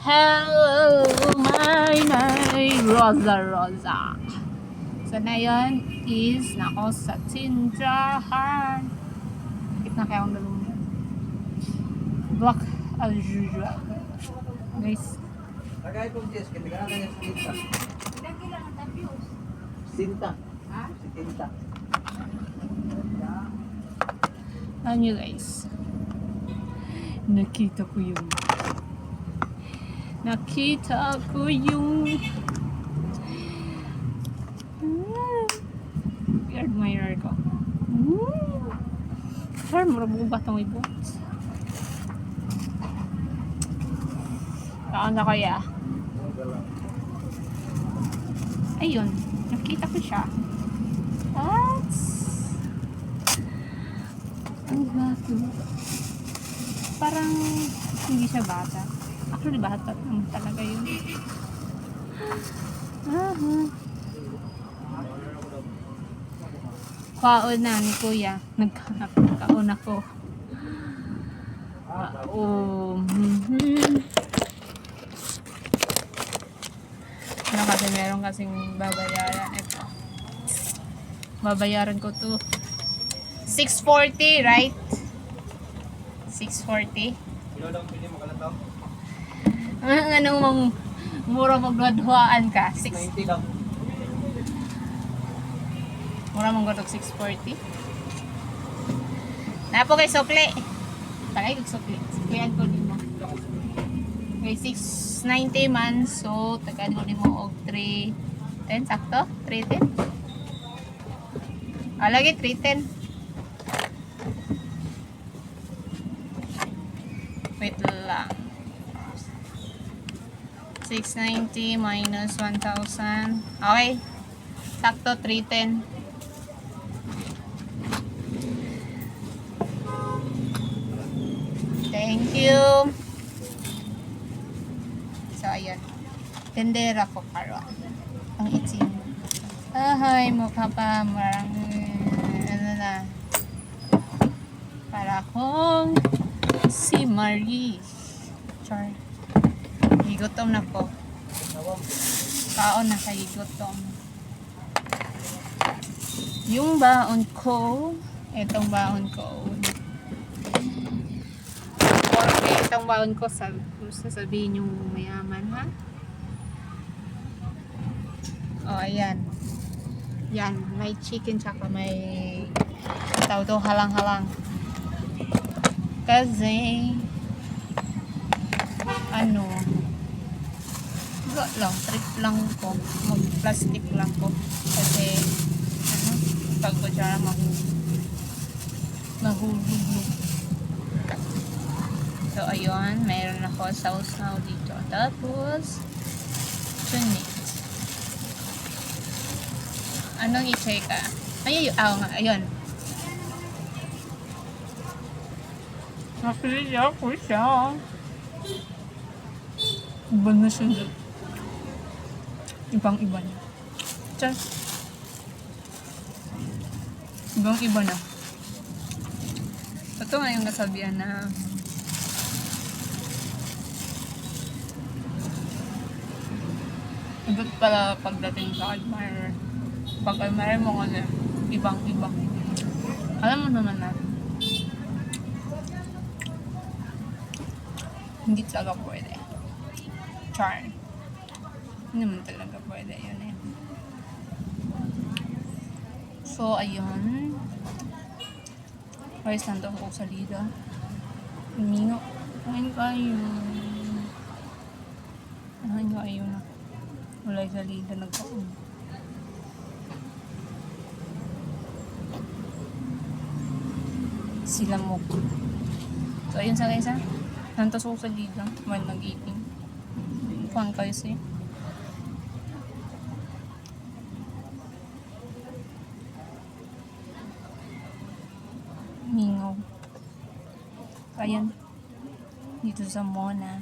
Hello, my Rosa. So na yun is nako sa tindahan. Bakit na kaya akong dalawang black as usual. Guys. Tagay po Jess, kita ka na yung sinta. Sinta. Ha? Sinta. Alam nyo guys. Nakita ko yung weird mirror ko. Sir, murabog ba itong ibot? Saan na kaya? Ayun, nakita ko siya. Ang bato. Parang hindi siya bata. Actually, bata naman talaga yun. Kaon na ni Kuya. Nagkakaon ako. Ano kasi meron kasing babayaran. Ito. Babayaran ko to 640, right? 640. Anong mura magladhuaan ka? 90 lang. Mura mong gadog 640. Napo kay sukli. Tagay kag sukli. Suklian ko nimo. Okay, 690 man. So, tagad ko nimo og 310 sakto? 310. Lagi 310. Wait lang. 690 minus 1,000. Okay. Sakto 310. Thank you. So, ayan. Tendera ko karon. Ang itim. Ahay, mukha pa. Marang, ano na. Para akong si Marie. Char. Higutom na ko. Kaon na sa higutom. Yung baon ko, itong baon ko. Porque itong baon ko, sasabihin yung mayaman, ha? O, ayan. Yan, may chicken tsaka may tawag to, halang-halang. Kasi, ano, lang, trip lang ko. Mag-plastic lang ko. Kasi, ano, pag ko siya mahulog. So, ayun, mayroon ako sausaw dito. Tapos, tunit. Anong i-check ka? Ayun, ayun. Nakili ako siya. Iba na siya. Ibang-iba na. Just. Ibang-iba na. Ito nga yung nasabihan na iba't pala pagdating sa admirer. Pag admirer mo kasi ibang-ibang. Alam mo naman na hindi talaga pwede. Char. Hindi naman talaga pwede yun eh. So, ayun. Guys, nandun ako sa Lida. Mingo. Kain kayo. Kain kayo na. Wala sa Lida nagkaon. Sila mo. So, ayun sa guys ha. Nantas ako sa Lida. May nag-eating. Fun kayo siya. Mingo. Ayan. Dito sa Mona.